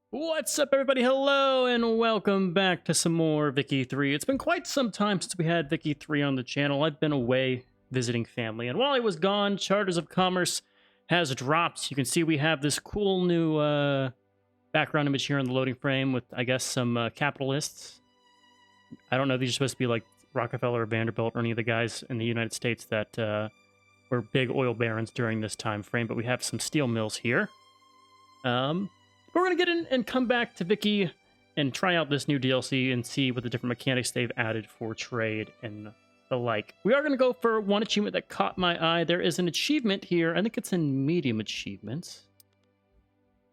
What's up, everybody? Hello, and welcome back to some more Vicky 3. It's been quite some time since we had Vicky 3 on the channel. I've been away visiting family, and while I was gone, Charters of Commerce has dropped. You can see we have this cool new background image here on the loading frame with, I guess, some capitalists. I don't know if these are supposed to be like Rockefeller or Vanderbilt or any of the guys in the United States that were big oil barons during this time frame, but we have some steel mills here. We're going to get in and come back to Vicky and try out this new DLC and see what the different mechanics they've added for trade and the like. We are going to go for one achievement that caught my eye. There is an achievement here. I think it's in medium achievements,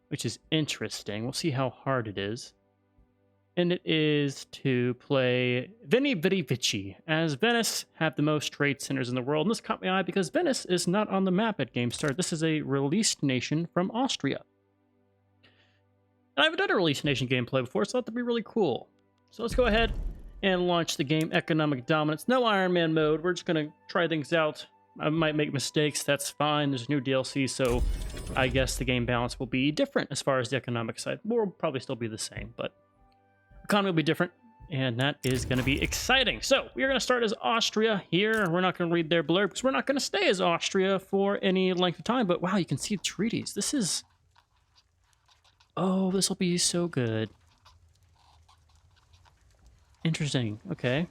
which is interesting. We'll see how hard it is. And it is to play Vidi, Vici, as Venice have the most trade centers in the world. And this caught my eye because Venice is not on the map at Game Start. This is a released nation from Austria. And I haven't done a Release Nation gameplay before, so I thought that'd be really cool. So let's go ahead and launch the game. Economic Dominance. No Iron Man mode. We're just going to try things out. I might make mistakes. That's fine. There's a new DLC, so I guess the game balance will be different as far as the economic side. Will probably still be the same, but economy will be different, and that is going to be exciting. So we are going to start as Austria here. We're not going to read their blurb because we're not going to stay as Austria for any length of time, but wow, you can see the treaties. This is... Oh, this will be so good. Interesting. Okay.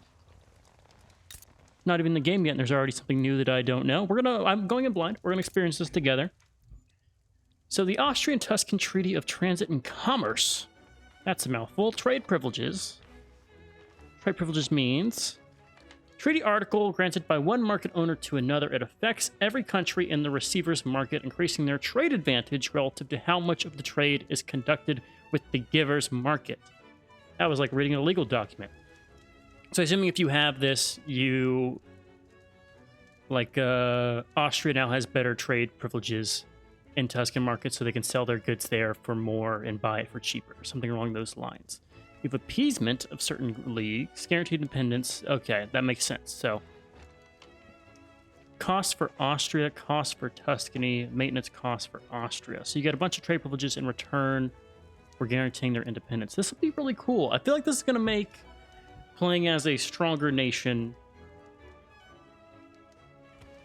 Not even in the game yet, and there's already something new that I don't know. I'm going in blind. We're gonna experience this together. So the Austrian-Tuscan Treaty of Transit and Commerce. That's a mouthful. Trade privileges. Trade privileges means treaty article granted by one market owner to another. It affects every country in the receiver's market, increasing their trade advantage relative to how much of the trade is conducted with the giver's market. That was like reading a legal document. So assuming if you have this, you... Like, Austria now has better trade privileges in Tuscan markets, so they can sell their goods there for more and buy it for cheaper, or something along those lines. You have appeasement of certain leagues, guaranteed independence. Okay, that makes sense. So, cost for Austria, cost for Tuscany, maintenance cost for Austria. So you get a bunch of trade privileges in return for guaranteeing their independence. This will be really cool. I feel like this is going to make playing as a stronger nation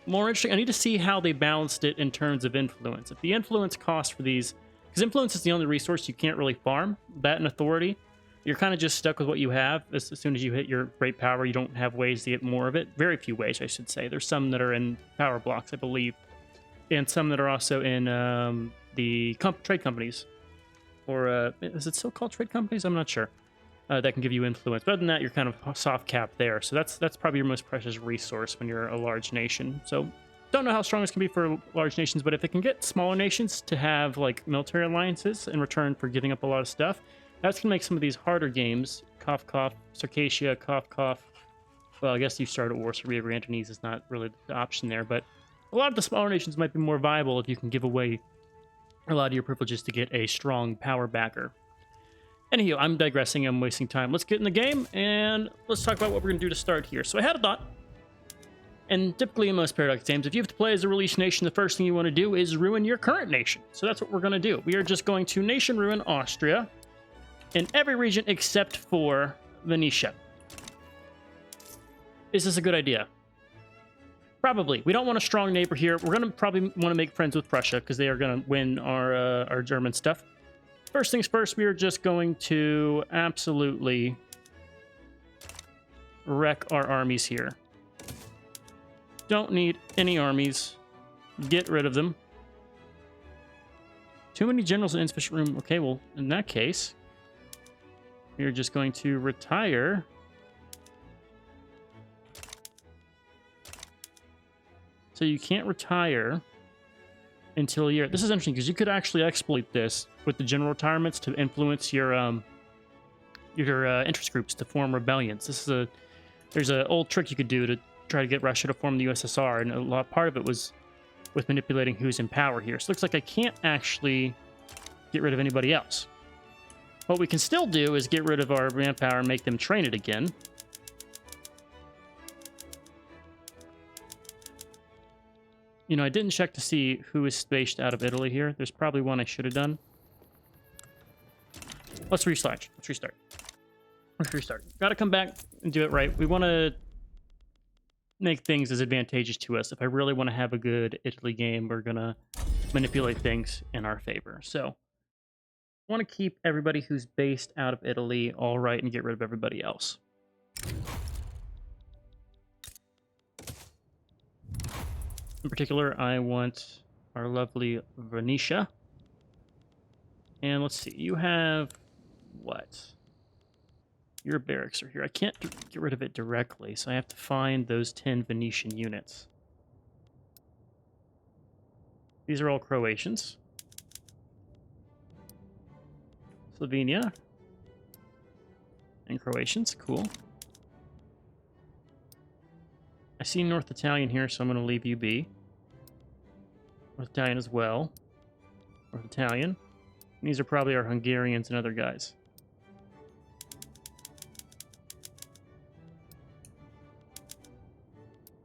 more interesting. I need to see how they balanced it in terms of influence. If the influence cost for these... Because influence is the only resource you can't really farm. That and authority. You're kind of just stuck with what you have. As soon as you hit your great power, you don't have ways to get more of it. Very few ways, I should say. There's some that are in power blocks, I believe. And some that are also in the trade companies. Or, is it still called trade companies? I'm not sure. That can give you influence. But other than that, you're kind of soft capped there. So that's probably your most precious resource when you're a large nation. So don't know how strong this can be for large nations, but if it can get smaller nations to have like military alliances in return for giving up a lot of stuff, that's going to make some of these harder games, cough, cough, Circassia, cough, cough. Well, I guess you start at war, so Rio Antonese is not really the option there, but a lot of the smaller nations might be more viable if you can give away a lot of your privileges to get a strong power backer. Anywho, I'm digressing, I'm wasting time. Let's get in the game, and let's talk about what we're going to do to start here. So I had a thought, and typically in most Paradox games, if you have to play as a release nation, the first thing you want to do is ruin your current nation. So that's what we're going to do. We are just going to nation ruin Austria in every region except for Venice. Is this a good idea? Probably. We don't want a strong neighbor here. We're going to probably want to make friends with Prussia because they are going to win our German stuff. First things first, we are just going to absolutely wreck our armies here. Don't need any armies. Get rid of them. Too many generals in insufficient room. Okay, well, in that case, we're just going to retire. So you can't retire until a year. This is interesting because you could actually exploit this with the general retirements to influence your interest groups to form rebellions. There's an old trick you could do to try to get Russia to form the USSR, and part of it was with manipulating who's in power here. So it looks like I can't actually get rid of anybody else. What we can still do is get rid of our manpower and make them train it again. You know, I didn't check to see who is spaced out of Italy here. There's probably one I should have done. Let's restart. Let's restart. Let's restart. Gotta come back and do it right. We want to make things as advantageous to us. If I really want to have a good Italy game, we're gonna manipulate things in our favor. So I want to keep everybody who's based out of Italy all right and get rid of everybody else. In particular, I want our lovely Venice. And let's see, you have what? Your barracks are here. I can't get rid of it directly, so I have to find those 10 Venetian units. These are all Croatians. Slovenia. And Croatians, cool. I see North Italian here, so I'm going to leave you be. North Italian as well. North Italian. And these are probably our Hungarians and other guys.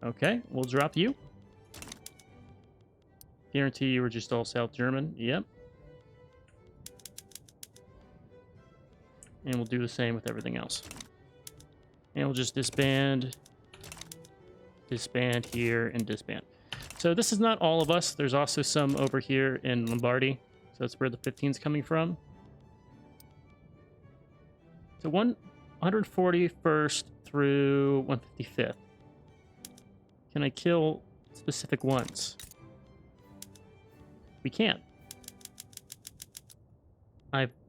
Okay, we'll drop you. Guarantee you were just all South German. Yep. And we'll do the same with everything else. And we'll just disband here, and disband. So this is not all of us. There's also some over here in Lombardy. So that's where the 15's coming from. So 141st through 155th. Can I kill specific ones? We can't.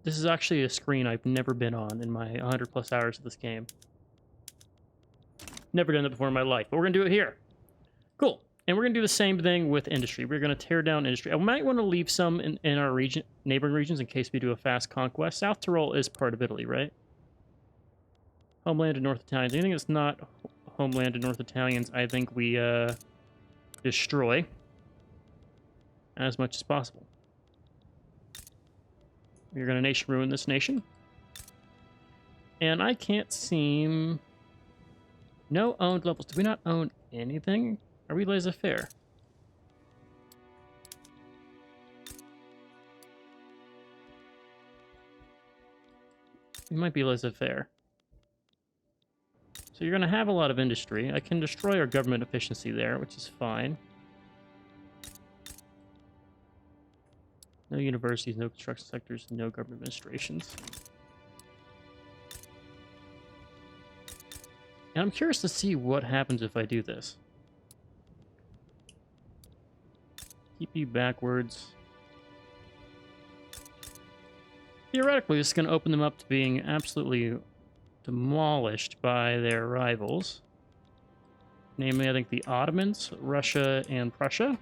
This is actually a screen I've never been on in my 100 plus hours of this game. Never done that before in my life, but we're gonna do it here. Cool. And we're gonna do the same thing with industry. We're gonna tear down industry. I might want to leave some in our region, neighboring regions, in case we do a fast conquest. South Tyrol is part of Italy, right? Homeland of North Italians. Anything that's not homeland of North Italians, I think we destroy as much as possible. We're gonna nation ruin this nation. And I can't seem... No owned levels. Do we not own anything? Are we laissez-faire? We might be laissez-faire. So you're going to have a lot of industry. I can destroy our government efficiency there, which is fine. No universities, no construction sectors, no government administrations. And I'm curious to see what happens if I do this. Keep you backwards. Theoretically, this is going to open them up to being absolutely demolished by their rivals. Namely, I think the Ottomans, Russia, and Prussia.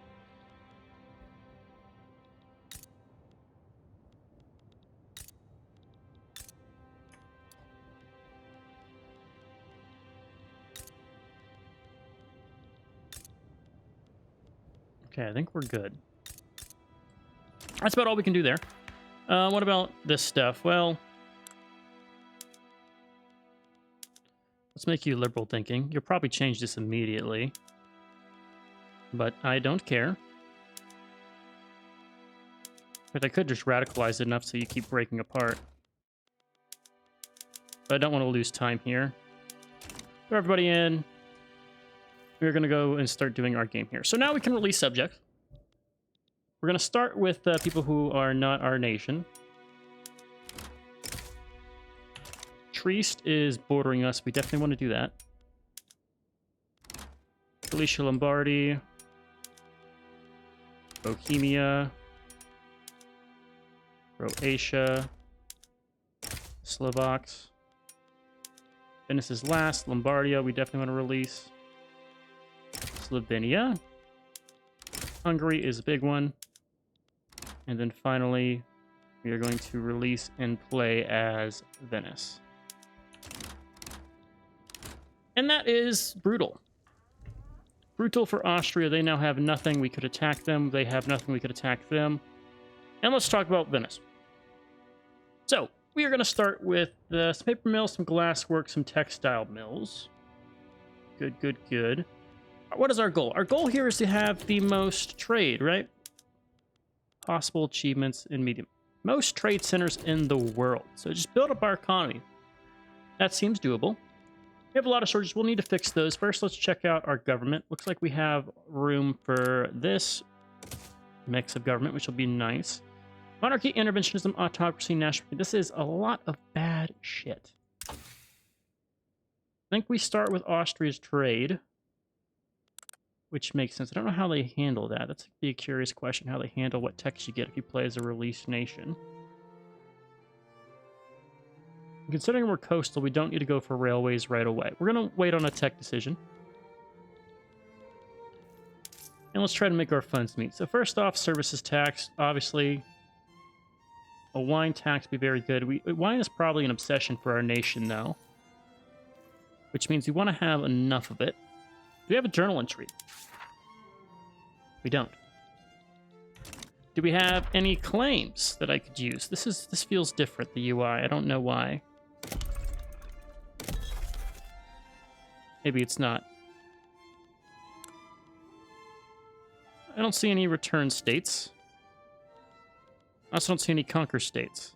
Okay, I think we're good. That's about all we can do there. What about this stuff? Well, let's make you liberal thinking. You'll probably change this immediately. But I don't care. But I could just radicalize it enough so you keep breaking apart. But I don't want to lose time here. Throw everybody in. We're going to go and start doing our game here. So now we can release subjects. We're going to start with people who are not our nation. Trieste is bordering us. We definitely want to do that. Galicia, Lombardy. Bohemia. Croatia. Slovaks. Venice is last. Lombardia, we definitely want to release. Slovenia. Hungary is a big one. And then finally, we are going to release and play as Venice. And that is brutal. Brutal for Austria. They now have nothing. We could attack them. They have nothing. We could attack them. And let's talk about Venice. So, we are going to start with some paper mills, some glass work, some textile mills. Good, good, good. What is our goal? Our goal here is to have the most trade, right? Possible achievements in medium. Most trade centers in the world. So just build up our economy. That seems doable. We have a lot of shortages. We'll need to fix those. First, let's check out our government. Looks like we have room for this mix of government, which will be nice. Monarchy, interventionism, autocracy, national... This is a lot of bad shit. I think we start with Austria's trade, which makes sense. I don't know how they handle that. That's be a curious question, how they handle what text you get if you play as a released nation. Considering we're coastal, we don't need to go for railways right away. We're going to wait on a tech decision. And let's try to make our funds meet. So first off, services tax. Obviously, a wine tax would be very good. Wine is probably an obsession for our nation, though. Which means we want to have enough of it. Do we have a journal entry? We don't. Do we have any claims that I could use? This feels different, the UI. I don't know why. Maybe it's not. I don't see any return states. I also don't see any conquer states.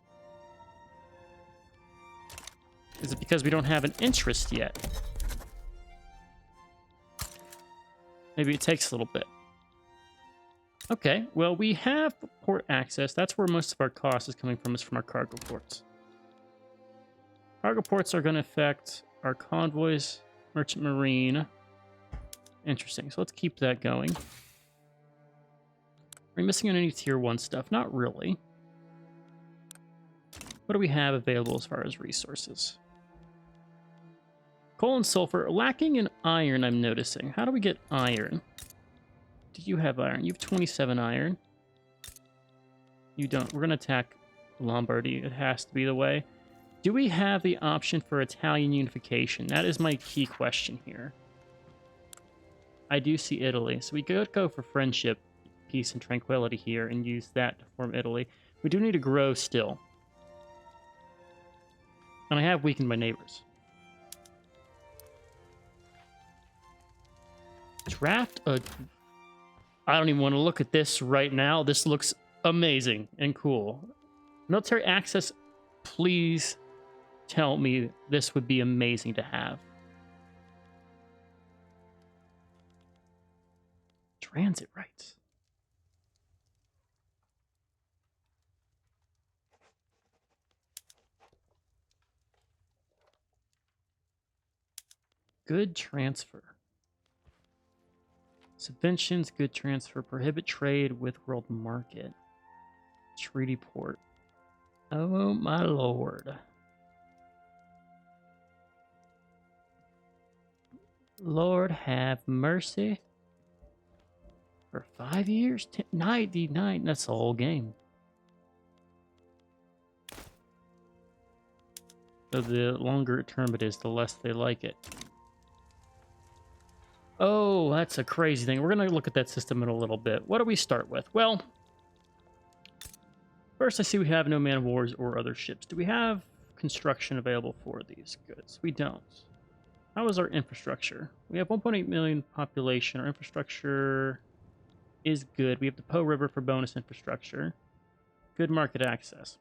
Is it because we don't have an interest yet? Maybe it takes a little bit. Okay, well, we have port access. That's where most of our cost is coming from, is from our cargo ports. Cargo ports are going to affect our convoys, merchant marine. Interesting, so let's keep that going. Are we missing on any tier 1 stuff? Not really. What do we have available as far as resources? Coal and sulfur. Lacking in iron, I'm noticing. How do we get iron? Do you have iron? You have 27 iron. You don't. We're going to attack Lombardy. It has to be the way. Do we have the option for Italian unification? That is my key question here. I do see Italy. So we could go for friendship, peace, and tranquility here and use that to form Italy. We do need to grow still. And I have weakened my neighbors. Draft a... I don't even want to look at this right now. This looks amazing and cool. Military access, please tell me this would be amazing to have. Transit rights. Good transfer. Subventions, good transfer. Prohibit trade with world market. Treaty port. Oh my lord. Lord have mercy. For 5 years? 99. That's the whole game. So the longer term it is, the less they like it. Oh, that's a crazy thing. We're going to look at that system in a little bit. What do we start with? Well, first I see we have no man of wars or other ships. Do we have construction available for these goods? We don't. How is our infrastructure? We have 1.8 million population. Our infrastructure is good. We have the Po River for bonus infrastructure. Good market access.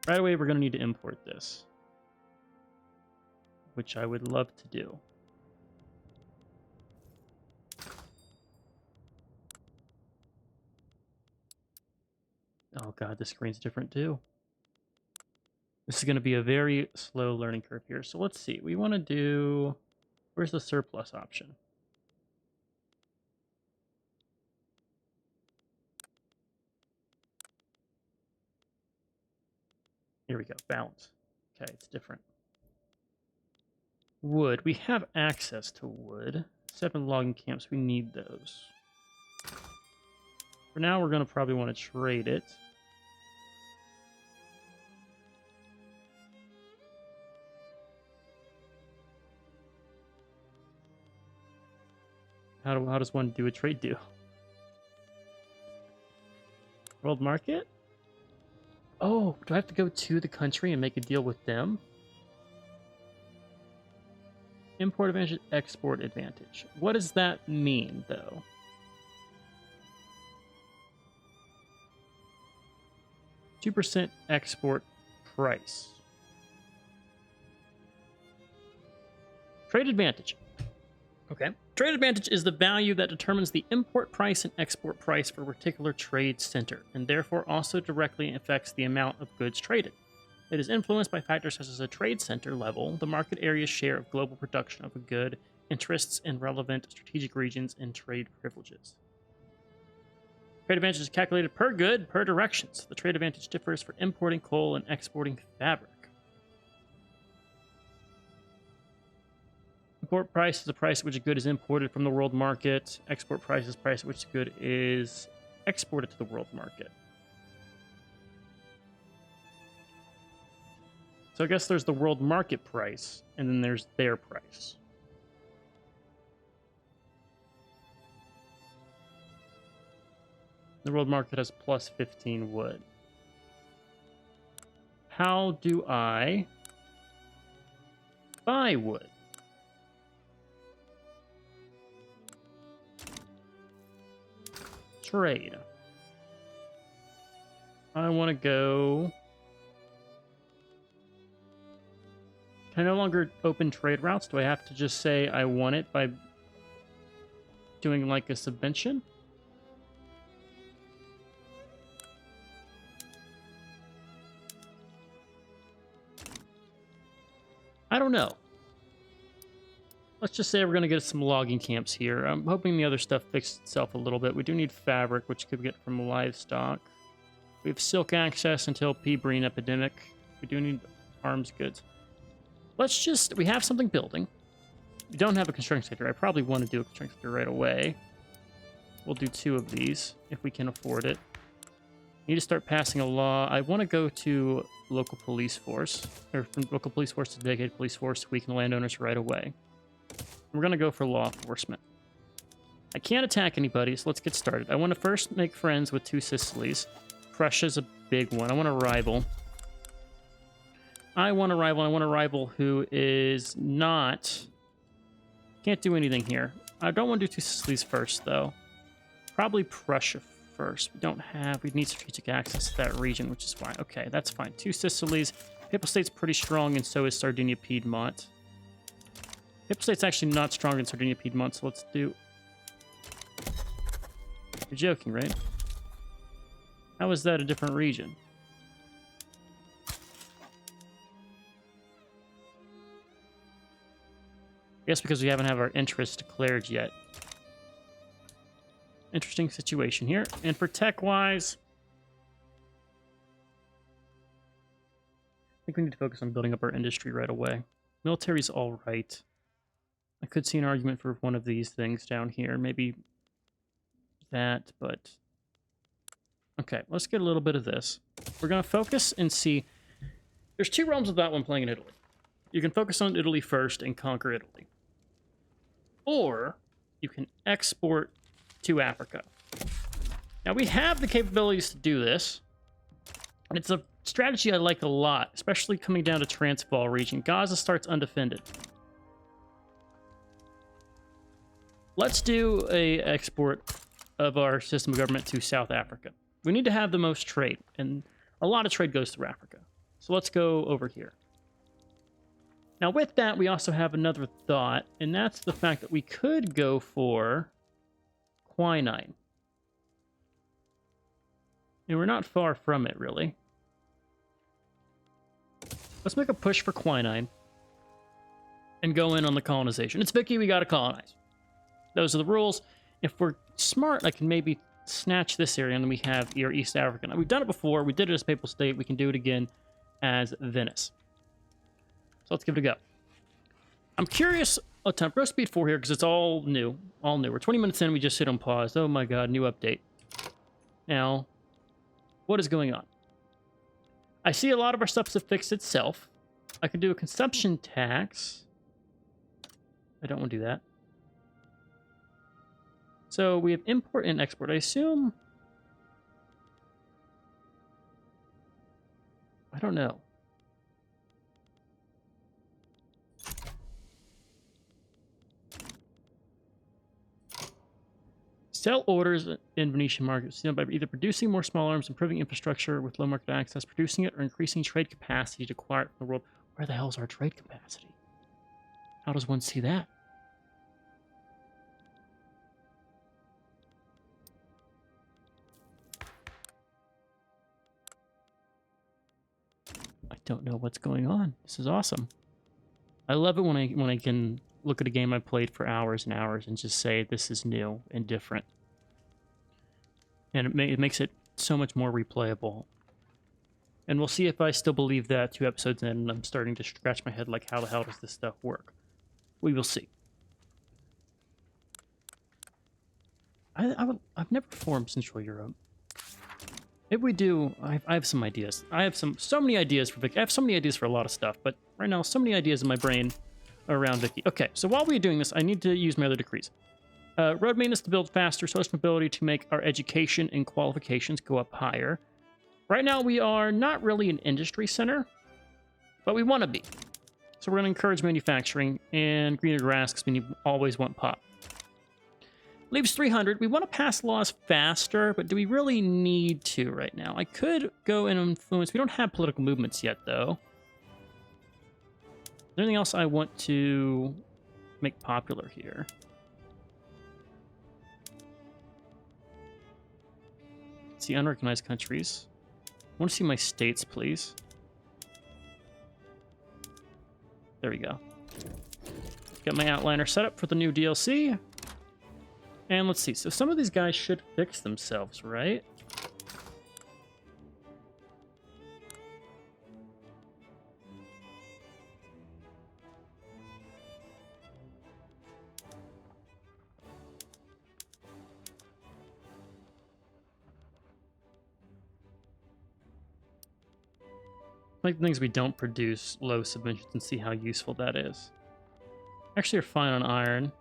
Right away, we're going to need to import this, which I would love to do. Oh god, this screen's different too. This is going to be a very slow learning curve here. So let's see. We want to do... Where's the surplus option? Here we go. Balance. Okay, it's different. Wood. We have access to wood. 7 logging camps. We need those. For now, we're going to probably want to trade it. How does one do a trade deal? World market? Oh, do I have to go to the country and make a deal with them? Import advantage, export advantage. What does that mean, though? 2% export price. Trade advantage. Okay. Trade advantage is the value that determines the import price and export price for a particular trade center, and therefore also directly affects the amount of goods traded. It is influenced by factors such as a trade center level, the market area's share of global production of a good, interests in relevant strategic regions, and trade privileges. Trade advantage is calculated per good, per directions. The trade advantage differs for importing coal and exporting fabric. Import price is the price at which a good is imported from the world market. Export price is the price at which the good is exported to the world market. So I guess there's the world market price, and then there's their price. The world market has plus 15 wood. How do I buy wood? Trade. I want to go... Can I no longer open trade routes? Do I have to just say I want it by doing like a subvention? I don't know. Let's just say we're going to get some logging camps here. I'm hoping the other stuff fixes itself a little bit. We do need fabric, which could get from livestock. We have silk access until pea brain epidemic. We do need arms goods. Let's just... We have something building. We don't have a construction sector. I probably want to do a construction sector right away. We'll do 2 of these if we can afford it. Need to start passing a law. I want to go to local police force, or from local police force to dedicated police force to weaken landowners right away. We're going to go for law enforcement. I can't attack anybody, so let's get started. I want to first make friends with 2 Sicilies. Prussia's a big one. I want a rival. I want a rival who is not... Can't do anything here. I don't want to do 2 Sicilies first, though. Probably Prussia first. We need strategic access to that region, which is fine. Okay, that's fine. 2 Sicilies. Papal State's pretty strong, and so is Sardinia Piedmont. Papal State's actually not strong in Sardinia Piedmont, so let's do... You're joking, right? How is that a different region? I guess because we haven't had our interests declared yet. Interesting situation here. And for tech-wise, I think we need to focus on building up our industry right away. Military's all right. I could see an argument for one of these things down here. Maybe that, but... Okay, let's get a little bit of this. We're going to focus and see... There's 2 realms of that one playing in Italy. You can focus on Italy first and conquer Italy. Or you can export to Africa. Now, we have the capabilities to do this. And it's a strategy I like a lot, especially coming down to Transvaal region. Gaza starts undefended. Let's do a export of our system of government to South Africa. We need to have the most trade, and a lot of trade goes through Africa. So let's go over here. Now with that, we also have another thought, and that's the fact that we could go for quinine. And we're not far from it, really. Let's make a push for quinine and go in on the colonization. It's Vicky, we gotta colonize. Those are the rules. If we're smart, I can maybe snatch this area, and then we have your East Africa. Now, we've done it before. We did it as Papal State. We can do it again as Venice. So let's give it a go. I'm curious. Attempt row speed 4 here because it's all new. All new. We're 20 minutes in. We just hit on pause. Oh my god, new update. Now, what is going on? I see a lot of our stuff to fix itself. I could do a consumption tax. I don't want to do that. So we have import and export. I assume... I don't know. Sell orders in Venetian markets, by either producing more small arms, improving infrastructure with low market access, producing it, or increasing trade capacity to acquire it from the world. Where the hell is our trade capacity? How does one see that? I don't know what's going on. This is awesome. I love it when I can look at a game I played for hours and hours and just say this is new and different. And it makes it so much more replayable. And we'll see if I still believe that 2 episodes in and I'm starting to scratch my head like, how the hell does this stuff work? We will see. I've never formed Central Europe. If we do, I have some ideas. I have so many ideas for Vicky. I have so many ideas for a lot of stuff, but right now, so many ideas in my brain around Vicky. Okay, so while we're doing this, I need to use my other decrees. Road maintenance to build faster, social mobility to make our education and qualifications go up higher. Right now, we are not really an industry center, but we want to be. So we're going to encourage manufacturing and greener grass because we always want pop. Leaves 300. We want to pass laws faster, but do we really need to right now? I could go and influence. We don't have political movements yet, though. Is there anything else I want to make popular here? Let's see, unrecognized countries. I want to see my states, please. There we go. Got my outliner set up for the new DLC. And let's see. So some of these guys should fix themselves, right? Like the things we don't produce low submissions and see how useful that is. Actually, are fine on iron.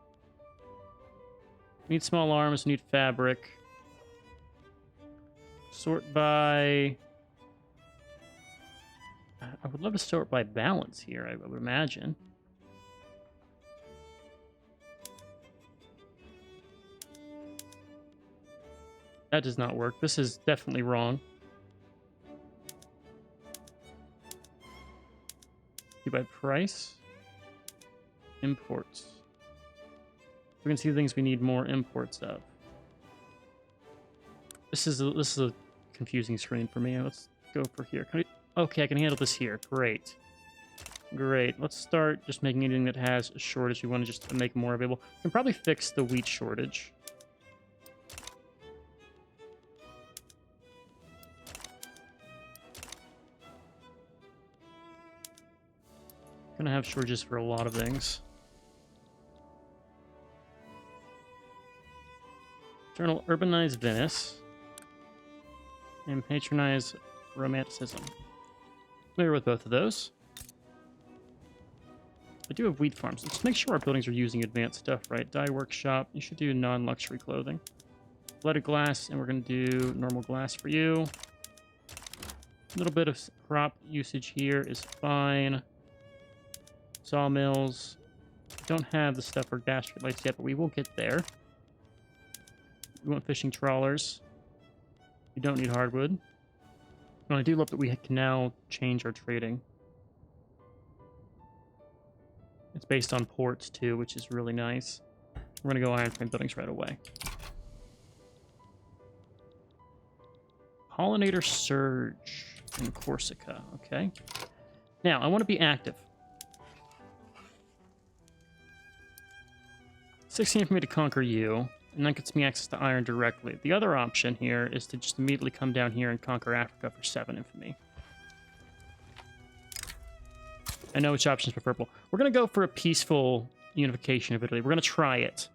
Need small arms, need fabric. Sort by... I would love to sort by balance here, I would imagine. That does not work. This is definitely wrong. Do by price. Imports. We can see the things we need more imports of. This is a confusing screen for me. Let's go for here. Okay, I can handle this here. Great. Great. Let's start just making anything that has a shortage. We want to just make more available. We can probably fix the wheat shortage. Gonna have shortages for a lot of things. Journal urbanize Venice and patronize romanticism. Familiar with both of those. I do have wheat farms. Let's make sure our buildings are using advanced stuff, right? Dye workshop. You should do non-luxury clothing. Leaded glass, and we're going to do normal glass for you. A little bit of crop usage here is fine. Sawmills. Don't have the stuff for gas lights yet, but we will get there. We want fishing trawlers. We don't need hardwood. And I do love that we can now change our trading. It's based on ports too, which is really nice. We're going to go iron frame buildings right away. Pollinator surge in Corsica. Okay. Now, I want to be active. 16 for me to conquer you. And that gets me access to iron directly. The other option here is to just immediately come down here and conquer Africa for 7 infamy. I know which option is preferable. We're going to go for a peaceful unification of Italy. We're going to try it.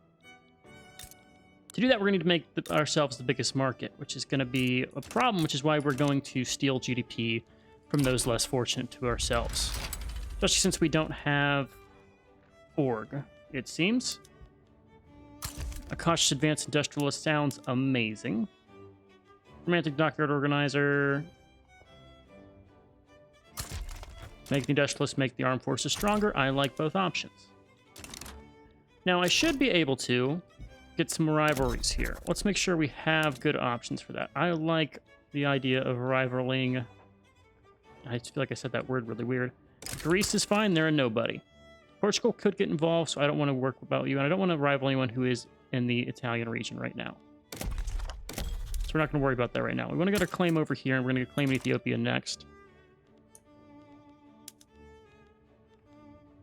To do that, we're going to need to make ourselves the biggest market, which is going to be a problem, which is why we're going to steal GDP from those less fortunate to ourselves. Especially since we don't have org, it seems. A cautious advanced industrialist sounds amazing. Romantic dockyard organizer. Make the industrialist make the armed forces stronger. I like both options. Now, I should be able to get some rivalries here. Let's make sure we have good options for that. I like the idea of rivaling. I feel like I said that word really weird. Greece is fine. They're a nobody. Portugal could get involved, so I don't want to work about you, and I don't want to rival anyone who is in the Italian region right now. So we're not going to worry about that right now. We want to get a claim over here, and we're going to claim Ethiopia next.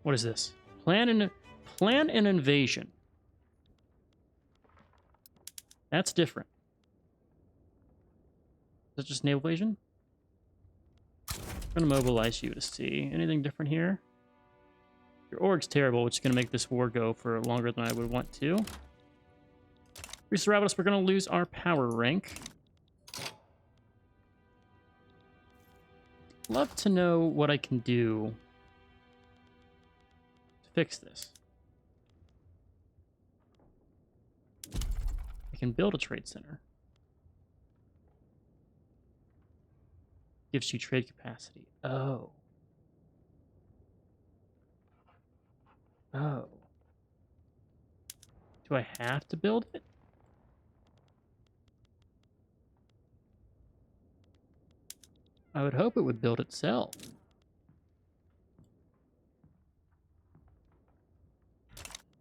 What is this? Plan an invasion. That's different. Is that just naval invasion? I'm going to mobilize you to see. Anything different here? Your org's terrible, which is going to make this war go for longer than I would want to. Greece around us, we're going to lose our power rank. Love to know what I can do to fix this. I can build a trade center. Gives you trade capacity. Oh. Oh. Do I have to build it? I would hope it would build itself.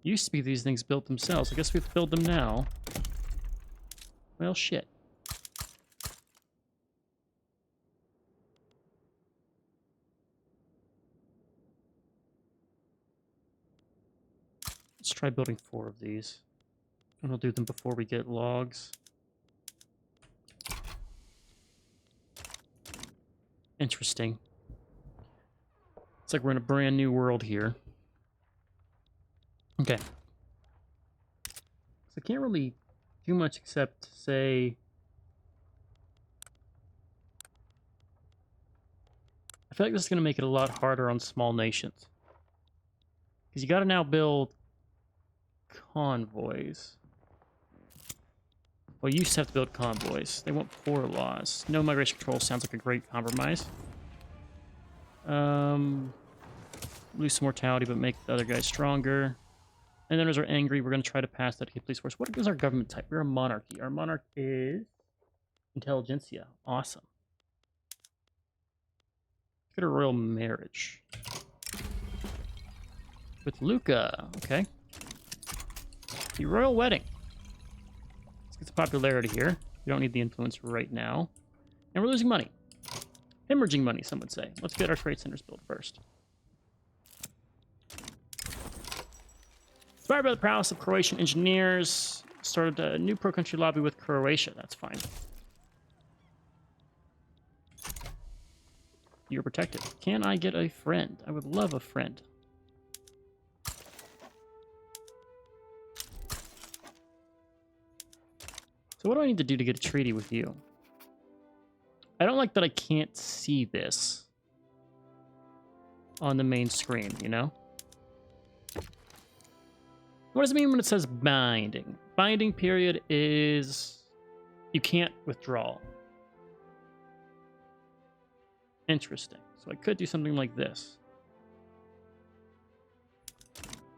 Used to be these things built themselves. I guess we have to build them now. Well, shit. Let's try building 4 of these. And we'll do them before we get logs. Interesting. It's like we're in a brand new world here. Okay. So I can't really do much except say... I feel like this is going to make it a lot harder on small nations. Because you got to now build convoys. Well, you used to have to build convoys. They want poor laws. No migration control sounds like a great compromise. Lose some mortality, but make the other guys stronger. And then as we're angry, we're going to try to pass that to police force. What is our government type? We're a monarchy. Our monarch is intelligentsia. Awesome. Let's get a royal marriage. With Luca. Okay. The royal wedding. Let's get some popularity here. We don't need the influence right now. And we're losing money. Hemorrhaging money, some would say. Let's get our trade centers built first. Inspired by the prowess of Croatian engineers, started a new pro-country lobby with Croatia. That's fine. You're protected. Can I get a friend? I would love a friend. So what do I need to do to get a treaty with you? I don't like that I can't see this on the main screen, you know? What does it mean when it says binding? Binding period is you can't withdraw. Interesting. So I could do something like this.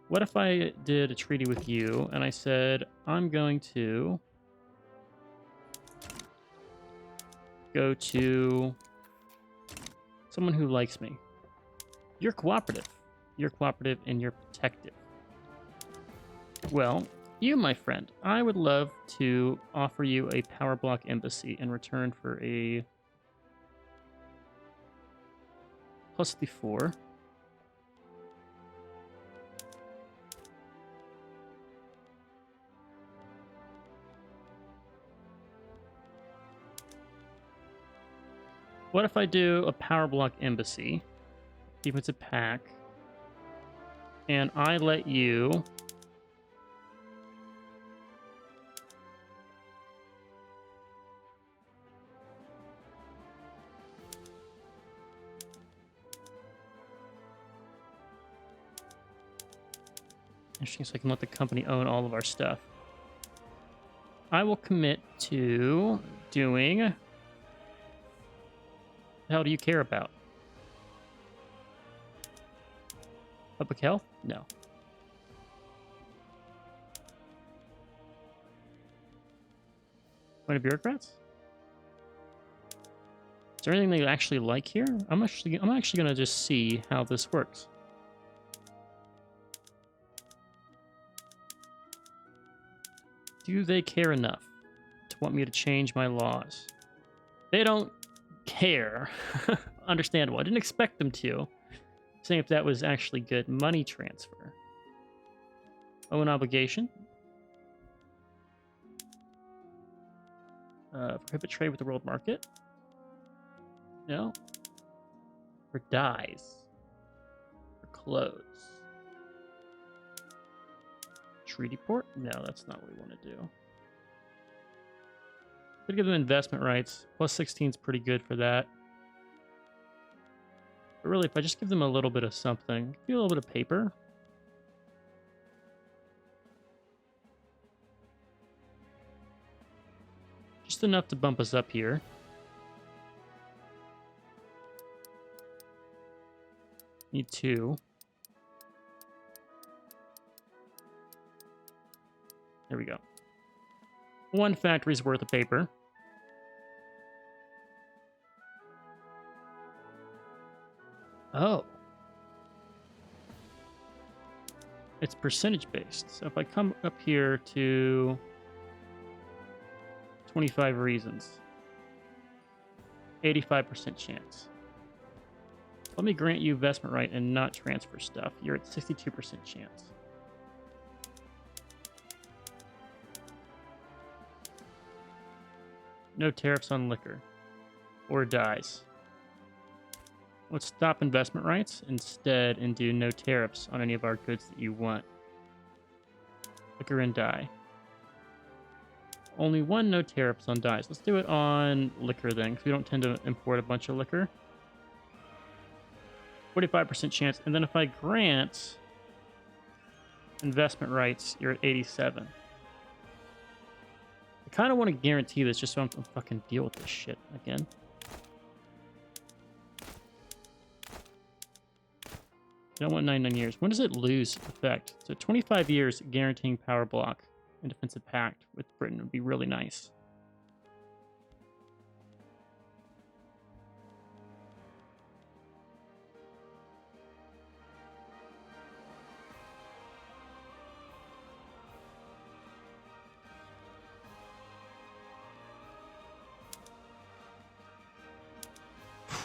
What if I did a treaty with you and I said, I'm going to go to someone who likes me. You're cooperative. You're cooperative and you're protective. Well, you, my friend, I would love to offer you a power block embassy in return for a +4. What if I do a power block embassy, defensive pack, and I let you interesting, so I can let the company own all of our stuff. I will commit to doing... What the hell do you care about? Public health? No. Point of bureaucrats? Is there anything they actually like here? I'm actually gonna just see how this works. Do they care enough to want me to change my laws? They don't care. Understandable. I didn't expect them to. Saying if that was actually good. Money transfer. Owe an obligation. Prohibit trade with the world market. No. For dyes. For clothes. Treaty port? No, that's not what we want to do. Could give them investment rights. Plus 16 is pretty good for that. But really, if I just give them a little bit of something, give you a little bit of paper. Just enough to bump us up here. Need 2. There we go. 1 factory's worth of paper. Oh. It's percentage based. So if I come up here to 25 reasons, 85% chance. Let me grant you investment right and not transfer stuff. You're at 62% chance. No tariffs on liquor or dyes. Let's stop investment rights instead and do no tariffs on any of our goods that you want. Liquor and dye. Only 1 no tariffs on dyes. Let's do it on liquor then, because we don't tend to import a bunch of liquor. 45% chance. And then if I grant investment rights, you're at 87. I kind of want to guarantee this just so I don't fucking deal with this shit again. I don't want 99 years. When does it lose effect? So 25 years guaranteeing power block and defensive pact with Britain would be really nice.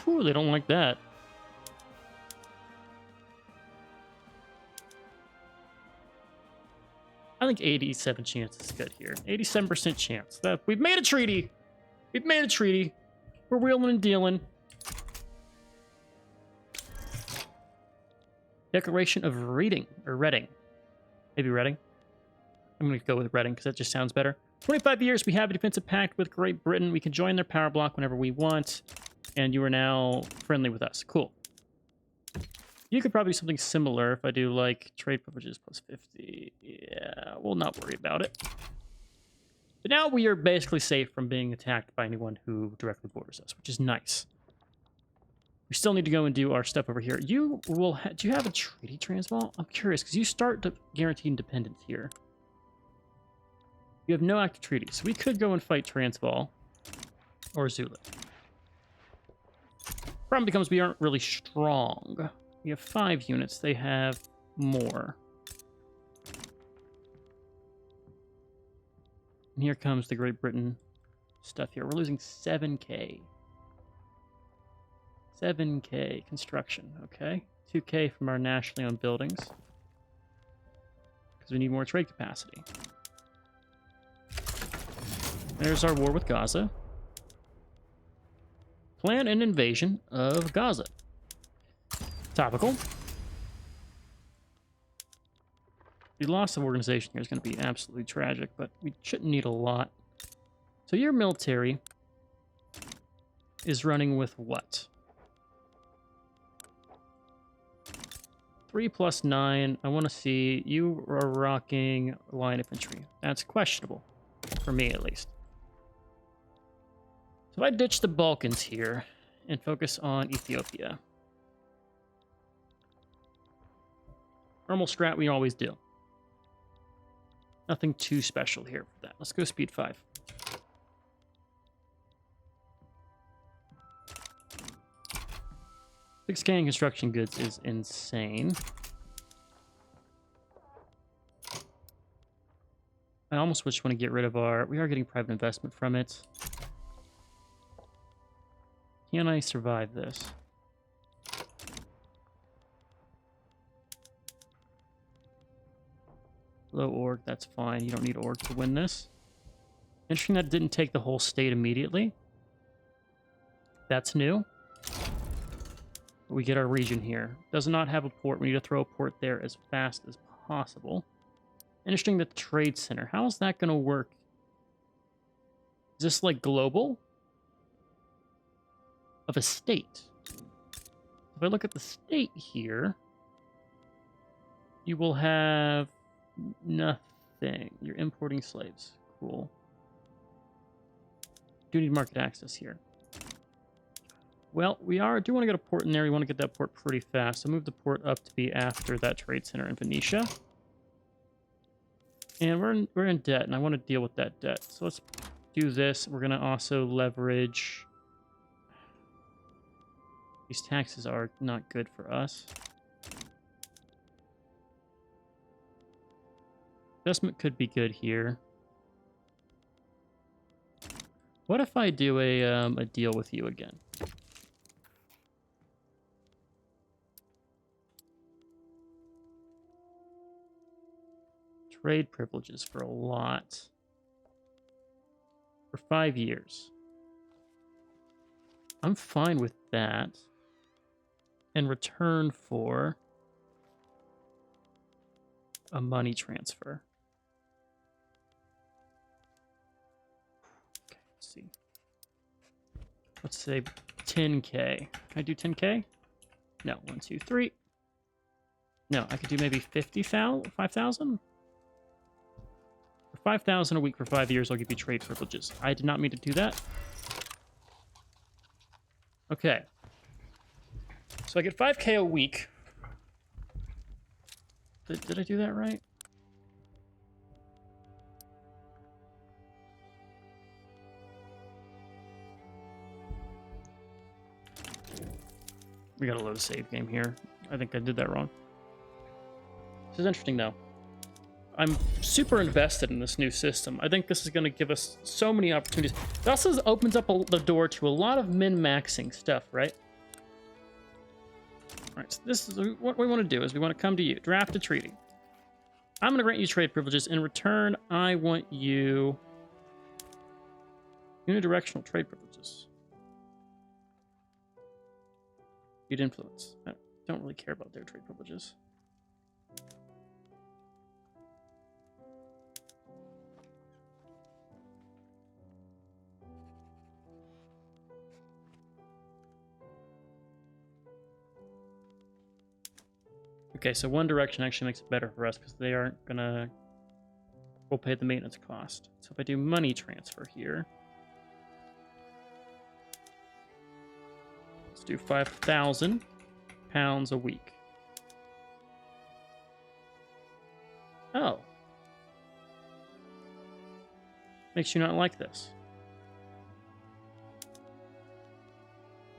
Whew, they don't like that. I think 87 chance is good here. 87% chance. That we've made a treaty. We've made a treaty. We're wheeling and dealing. Declaration of Reading or Reading. Maybe Reading. I'm going to go with Reading because that just sounds better. 25 years, we have a defensive pact with Great Britain. We can join their power block whenever we want. And you are now friendly with us. Cool. You could probably do something similar if I do, like, trade privileges plus 50. Yeah, we'll not worry about it. But now we are basically safe from being attacked by anyone who directly borders us, which is nice. We still need to go and do our stuff over here. You will do you have a treaty, Transvaal? I'm curious, because you start to guarantee independence here. You have no active treaties. So we could go and fight Transvaal or Zulu. Problem becomes we aren't really strong. We have 5 units. They have more. And here comes the Great Britain stuff here. We're losing 7K. 7K construction, okay. 2K from our nationally owned buildings. Because we need more trade capacity. There's our war with Gaza. Plan an invasion of Gaza. Topical. The loss of organization here is going to be absolutely tragic, but we shouldn't need a lot. So your military is running with what? 3 plus 9. I want to see you are rocking line infantry. That's questionable, for me at least. So if I ditch the Balkans here and focus on Ethiopia. Normal strat we always do. Nothing too special here for that. Let's go speed 5. 6K in construction goods is insane. I almost wish we want to get rid of our... We are getting private investment from it. Can I survive this? Low org, that's fine. You don't need org to win this. Interesting that didn't take the whole state immediately. That's new. We get our region here. Does not have a port. We need to throw a port there as fast as possible. Interesting, the trade center. How is that going to work? Is this like global? Of a state. If I look at the state here, you will have nothing. You're importing slaves. Cool. Do need market access here. Well, do want to get a port in there. We want to get that port pretty fast. So move the port up to be after that trade center in Venetia. And we're in debt, and I want to deal with that debt. So let's do this. We're going to also leverage... These taxes are not good for us. Investment could be good here. What if I do a deal with you again? Trade privileges for a lot. For 5 years. I'm fine with that. In return for a money transfer. Okay, let's see. Let's say 10K. Can I do 10K? No, 1, 2, 3. No, I could do maybe 5,000? For 5,000 a week for 5 years, I'll give you trade privileges. I did not mean to do that. Okay. So I get 5K a week. Did I do that right? We gotta load a save game here. I think I did that wrong. This is interesting, though. I'm super invested in this new system. I think this is going to give us so many opportunities. It also opens up the door to a lot of min-maxing stuff, right? All right, so this is what we want to do is we want to come to you, draft a treaty. I'm going to grant you trade privileges. In return, I want you unidirectional trade privileges. You'd influence. I don't really care about their trade privileges. Okay, so one direction actually makes it better for us because they aren't gonna... We'll pay the maintenance cost. So if I do money transfer here... Let's do 5,000 pounds a week. Oh. Makes you not like this.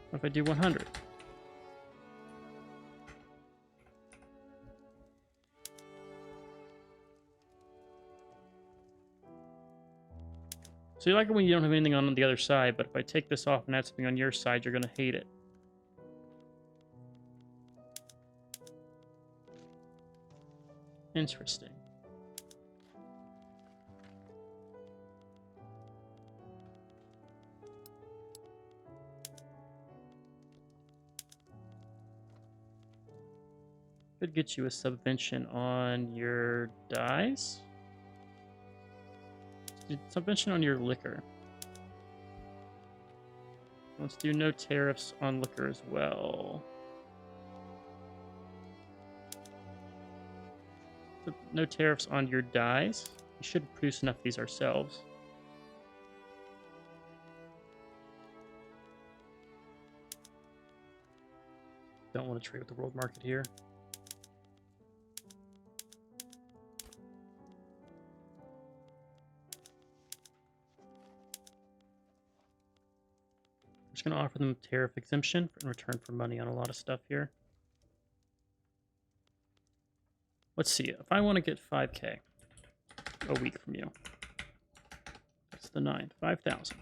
What if I do 100? So you like it when you don't have anything on the other side, but if I take this off and add something on your side, you're going to hate it. Interesting. Could get you a subvention on your dyes. Subvention on your liquor. Let's do no tariffs on liquor as well. No tariffs on your dyes. We should produce enough of these ourselves. Don't want to trade with the world market here. just going to offer them tariff exemption in return for money on a lot of stuff here. Let's see. If I want to get 5K a week from you, that's the 9th, 5,000.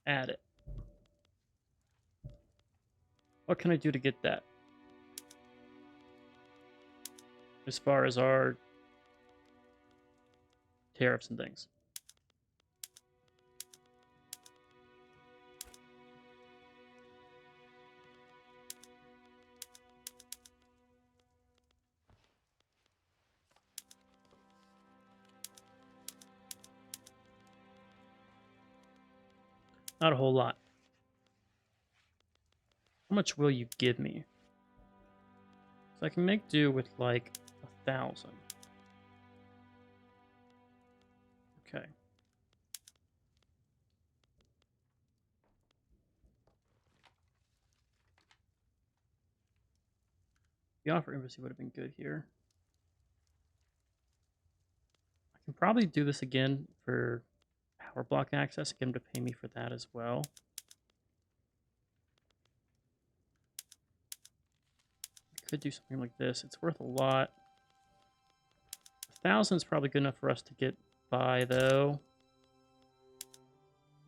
Add it. What can I do to get that? As far as our tariffs and things. Not a whole lot. How much will you give me? So I can make do with like 1,000. Okay. The offer embassy would have been good here. I can probably do this again for power block access, get him to pay me for that as well. I could do something like this. It's worth a lot. 1,000 is probably good enough for us to get by, though.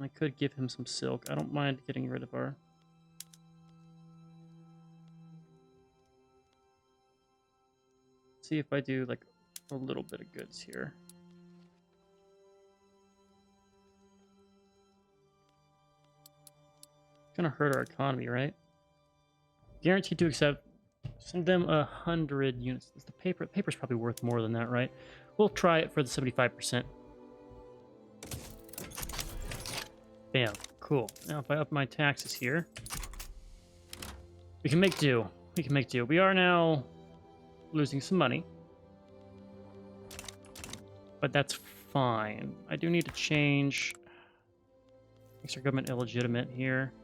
I could give him some silk. I don't mind getting rid of our... See if I do like a little bit of goods here. Gonna hurt our economy, right? Guaranteed to accept. Send them 100 units. The paper's probably worth more than that, right? We'll try it for the 75%. Bam. Cool. Now if I up my taxes here, we can make do. We can make do. We are now losing some money, but that's fine. I do need to change. Makes our government illegitimate here.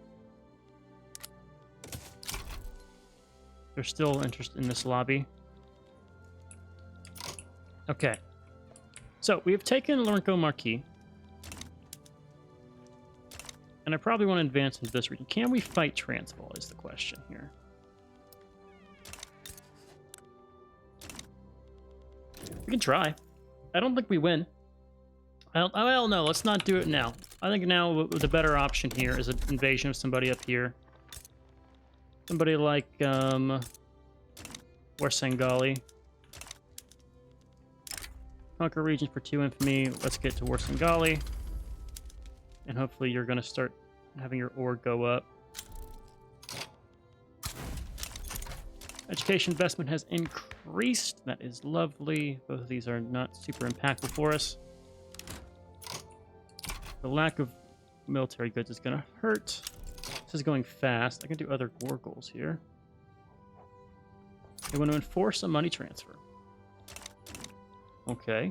There's still interest in this lobby. Okay. So, we have taken Lorco Marquis. And I probably want to advance into this region. Can we fight Transvaal is the question here. We can try. I don't think we win. Well, no, let's not do it now. I think now the better option here is an invasion of somebody up here. Somebody like, Warsangali. Conquer regions for 2 infamy. Let's get to Warsangali. And hopefully you're going to start having your org go up. Education investment has increased. That is lovely. Both of these are not super impactful for us. The lack of military goods is going to hurt. This is going fast. I can do other war goals here. I want to enforce a money transfer. Okay.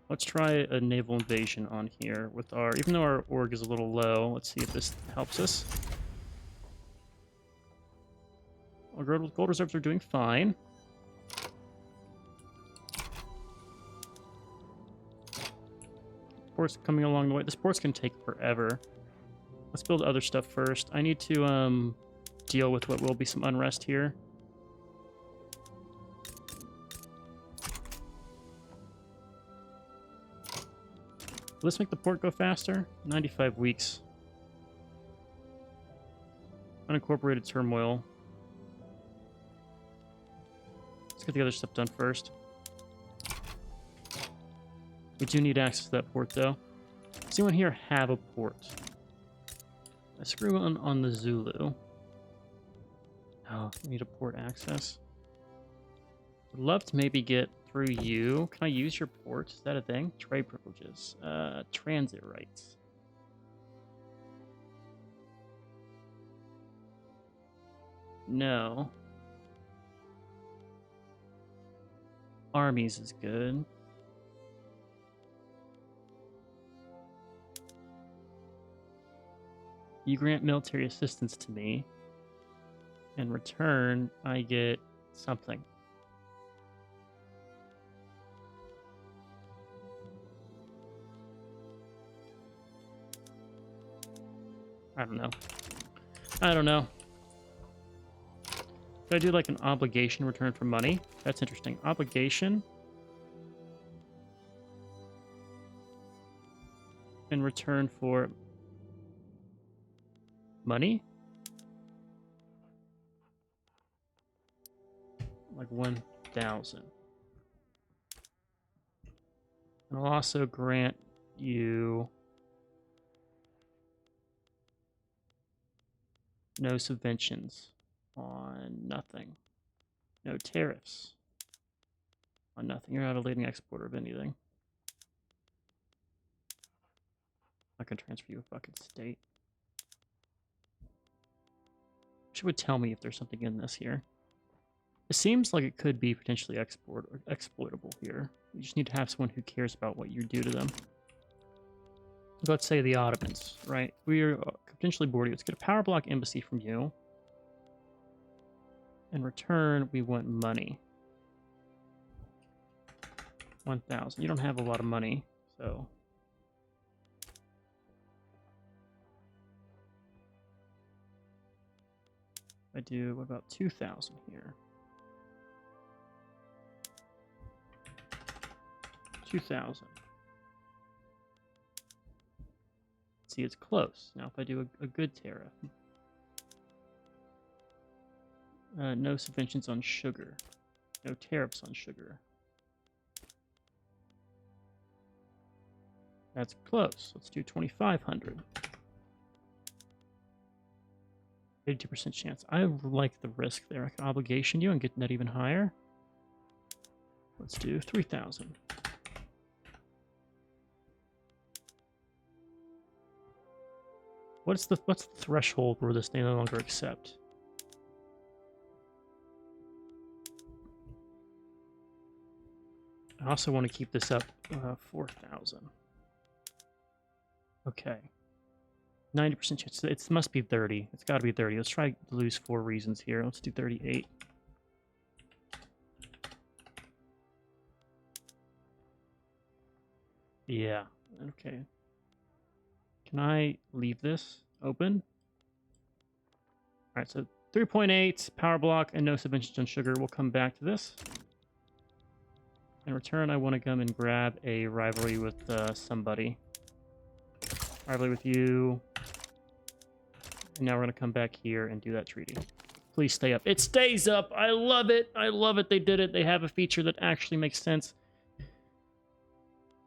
Let's try a naval invasion on here with our... Even though our org is a little low, let's see if this helps us. Our gold reserves are doing fine. Port's coming along the way. This port's gonna take forever. Let's build other stuff first. I need to deal with what will be some unrest here. Let's make the port go faster. 95 weeks. Unincorporated turmoil. Let's get the other stuff done first. We do need access to that port, though. Does anyone here have a port? I screw on the Zulu. Oh, we need a port access. Would love to maybe get through you. Can I use your port? Is that a thing? Trade privileges. Transit rights. No. Armies is good. You grant military assistance to me. In return, I get something. I don't know. I don't know. Could I do like an obligation return for money? That's interesting. Obligation. In return for money? Like 1,000. And I'll also grant you no subventions on nothing. No tariffs on nothing. You're not a leading exporter of anything. I can transfer you a fucking state. She would tell me if there's something in this here. It seems like it could be potentially exploitable here. You just need to have someone who cares about what you do to them. Let's say the Ottomans, right? We are potentially bored. Let's get a power block embassy from you. In return, we want money. 1,000. You don't have a lot of money, so... I do, what about 2,000 here? 2,000. See, it's close. Now, if I do a good tariff. No subventions on sugar. No tariffs on sugar. That's close. Let's do 2,500. 82% chance. I like the risk there. I can obligation you and get that even higher. Let's do 3,000. What's the threshold where this they no longer accept? I also want to keep this up 4,000. Okay. 90% chance. It must be 30. It's got to be 30. Let's try to lose 4 reasons here. Let's do 38. Yeah. Okay. Can I leave this open? All right, so 3.8, power block, and no subventions on sugar. We'll come back to this. In return, I want to come and grab a rivalry with somebody. Rivalry with you. And now we're going to come back here and do that treaty. Please stay up. It stays up! I love it! I love it. They did it. They have a feature that actually makes sense.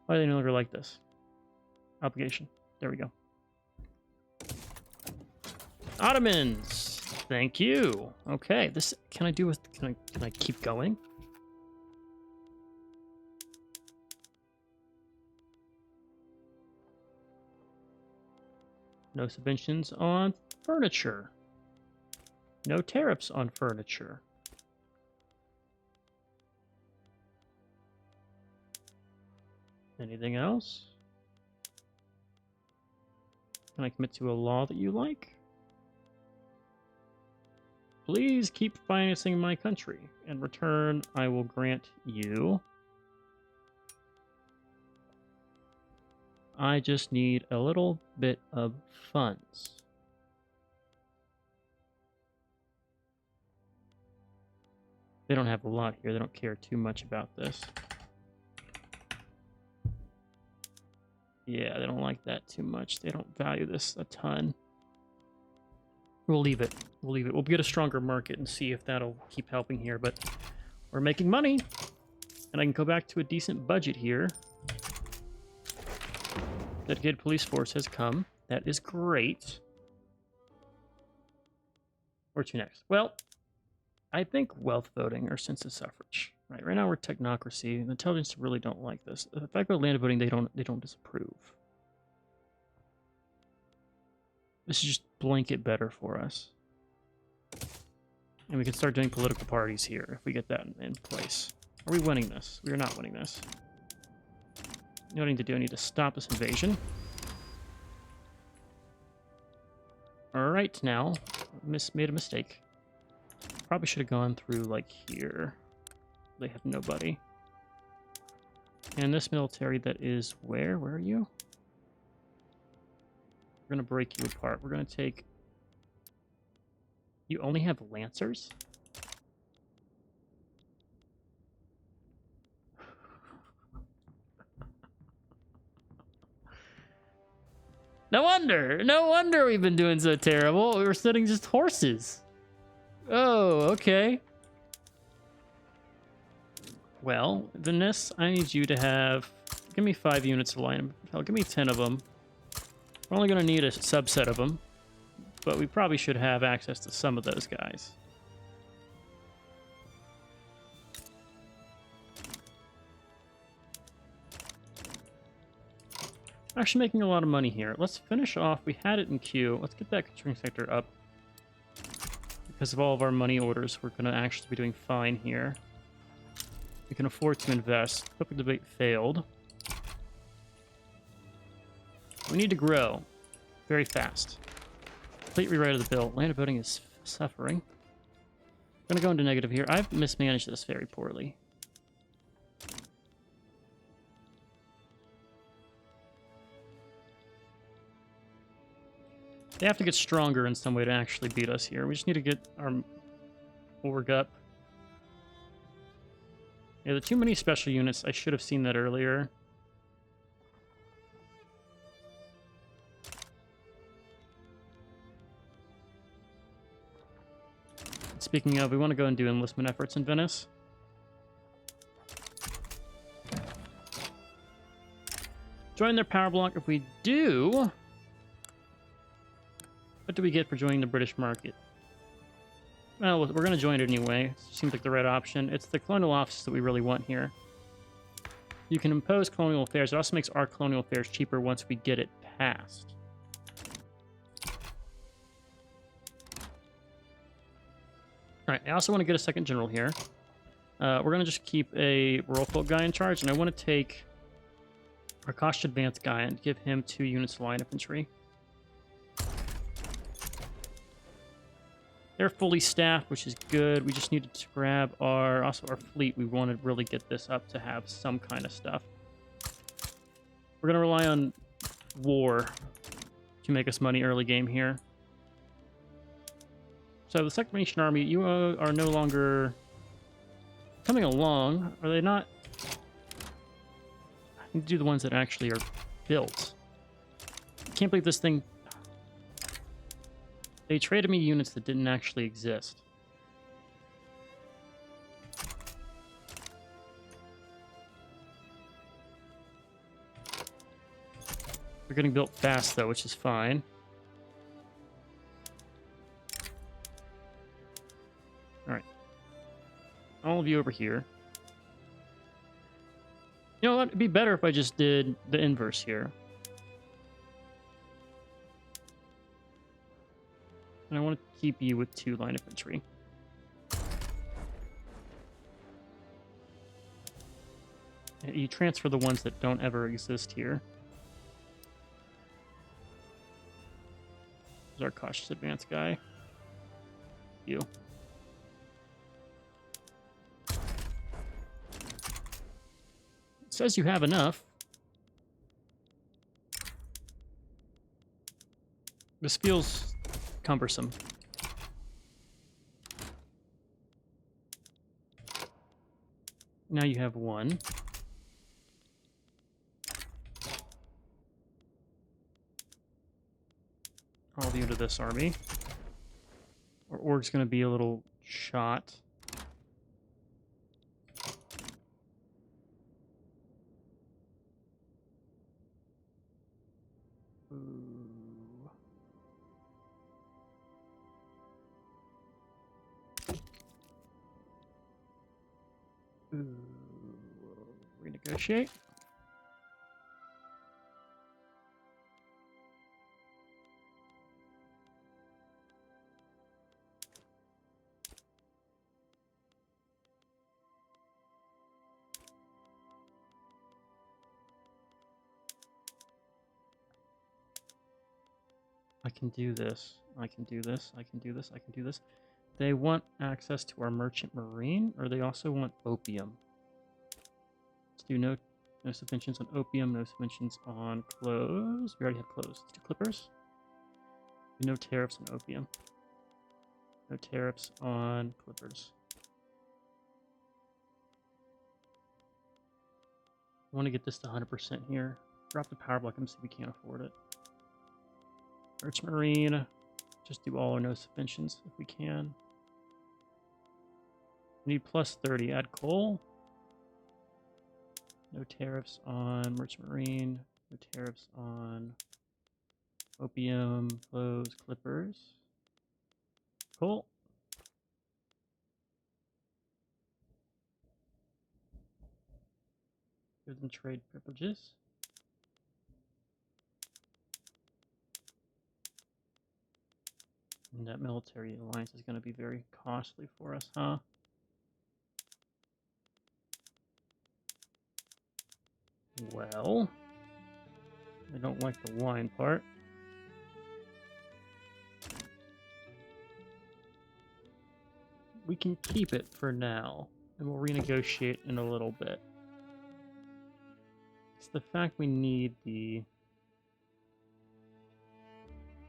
Why do they no longer like this? Obligation. There we go. Ottomans! Thank you. Okay, this... Can I do with... Can I keep going? No subventions on furniture. No tariffs on furniture. Anything else? Can I commit to a law that you like? Please keep financing my country. In return, I will grant you... I just need a little bit of funds. They don't have a lot here. They don't care too much about this. Yeah, they don't like that too much. They don't value this a ton. We'll leave it. We'll leave it. We'll get a stronger market and see if that'll keep helping here. But we're making money. And I can go back to a decent budget here. Dedicated police force has come. That is great. Where to next? Well, I think wealth voting or census suffrage. Right now we're technocracy. The intelligence really don't like this. If I go land voting, they don't disapprove. This is just blanket better for us. And we can start doing political parties here if we get that in place. Are we winning this? We are not winning this. You know what I need to do? I need to stop this invasion. Alright, now. Made a mistake. Probably should have gone through, like, here. They have nobody. And this military that is where? Where are you? We're going to break you apart. We're going to take... You only have Lancers? No wonder we've been doing so terrible. We were sending just horses. Oh, okay. Well, Venice, I need you to have... Give me 5 units of line. Hell, give me 10 of them. We're only going to need a subset of them. But we probably should have access to some of those guys. Actually making a lot of money here. Let's finish off. We had it in queue. Let's get that construction sector up. Because of all of our money orders, we're going to actually be doing fine here. We can afford to invest. Public debate failed. We need to grow very fast. Complete rewrite of the bill. Land voting is suffering. I'm going to go into negative here. I've mismanaged this very poorly. They have to get stronger in some way to actually beat us here. We just need to get our org up. Yeah, the too many special units. I should have seen that earlier. Speaking of, we want to go and do enlistment efforts in Venice. Join their power block. If we do... What do we get for joining the British market? Well, we're going to join it anyway. Seems like the right option. It's the colonial office that we really want here. You can impose colonial affairs. It also makes our colonial affairs cheaper once we get it passed. Alright, I also want to get a second general here. We're going to just keep a rural folk guy in charge, and I want to take our cautious advance guy and give him 2 units of line infantry. They're fully staffed, which is good. We just needed to grab our fleet. We want to really get this up to have some kind of stuff. We're going to rely on war to make us money early game here. So the Second Venetian Army, you are no longer coming along. Are they not? I need to do the ones that actually are built. I can't believe this thing... They traded me units that didn't actually exist. They're getting built fast, though, which is fine. Alright. All of you over here. You know what? It'd be better if I just did the inverse here. And I want to keep you with 2 line infantry. And you transfer the ones that don't ever exist here. There's our cautious advance guy. You. It says you have enough. This feels cumbersome. Now you have 1. All of you to this army. Our org's going to be a little shot. Renegotiate. I can do this. I can do this. I can do this. I can do this. They want access to our merchant marine, or they also want opium. Let's do no subventions on opium, no subventions on clothes. We already have clothes. Let's do clippers. No tariffs on opium. No tariffs on clippers. I want to get this to 100% here. Drop the power block and see if we can't afford it. Merch Marine. Just do all or no subventions if we can. We need plus 30. Add coal. No tariffs on Merchant Marine. No tariffs on opium, clothes, clippers. Cool. Give them trade privileges. And that military alliance is going to be very costly for us, huh? Well, I don't like the wine part. We can keep it for now, and we'll renegotiate in a little bit. It's the fact we need the...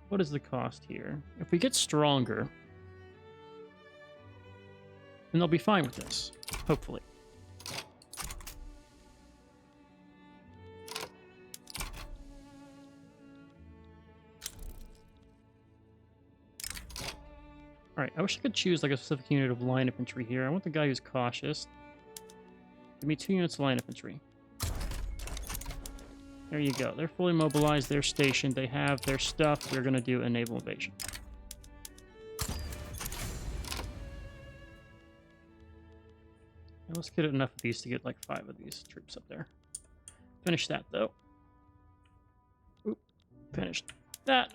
What is the cost here? If we get stronger, then they'll be fine with this, hopefully. Alright, I wish I could choose like a specific unit of line infantry here. I want the guy who's cautious. Give me 2 units of line infantry. There you go. They're fully mobilized. They're stationed. They have their stuff. We're going to do a naval invasion. And let's get enough of these to get like 5 of these troops up there. Finish that, though. Oop. Finished that.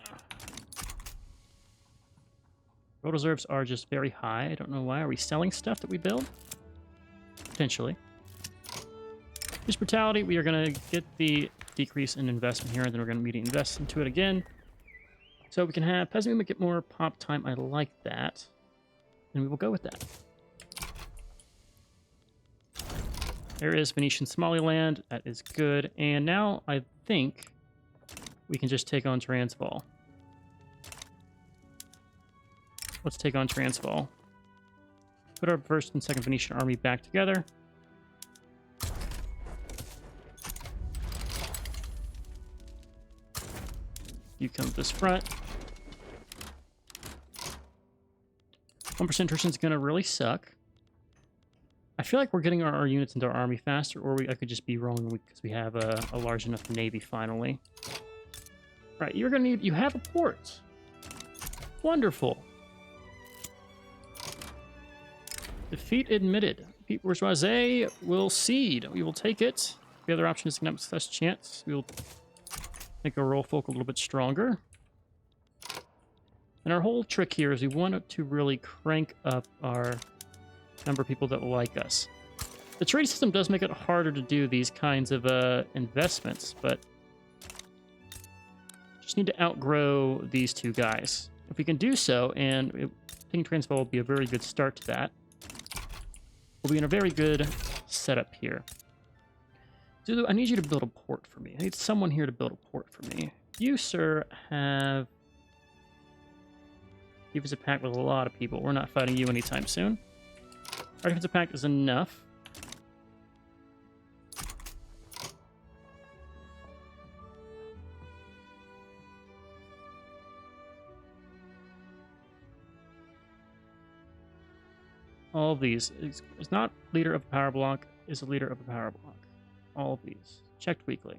Road reserves are just very high. I don't know why. Are we selling stuff that we build? Potentially. This brutality, we are going to get the decrease in investment here, and then we're going to immediately invest into it again. So we can have peasant movement get more pop time. I like that. And we will go with that. There is Venetian Somaliland. That is good. And now I think we can just take on Transvaal. Let's take on Transvaal. Put our 1st and 2nd Venetian army back together. You come to this front. 1% attrition is going to really suck. I feel like we're getting our units into our army faster, or I could just be wrong because we have a large enough navy finally. Right, you're going to need... You have a port. Wonderful. Defeat admitted. Defeat bourgeoisie will cede. We will take it. The other option is economic success chance. We will make our roll folk a little bit stronger. And our whole trick here is we want to really crank up our number of people that like us. The trade system does make it harder to do these kinds of investments, but just need to outgrow these 2 guys. If we can do so, and taking Transvaal will be a very good start to that, we'll be in a very good setup here. Zulu, I need you to build a port for me. I need someone here to build a port for me. You, sir, have... Defensive pact with a lot of people. We're not fighting you anytime soon. Our defensive pact is enough. All of these. Is not leader of a power block, is a leader of a power block. All of these. Checked weekly.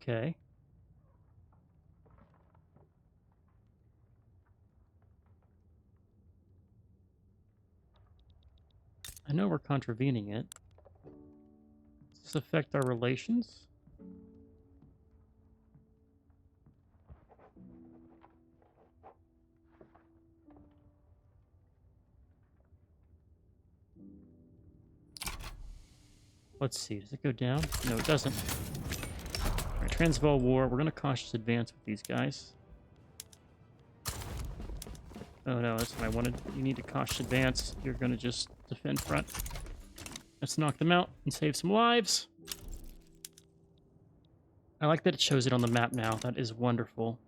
Okay. I know we're contravening it. Does this affect our relations? Let's see. Does it go down? No, it doesn't. All right, Transvaal War. We're going to cautious advance with these guys. Oh no, that's what I wanted. You need to cautious advance. You're going to just defend front. Let's knock them out and save some lives. I like that it shows it on the map now. That is wonderful.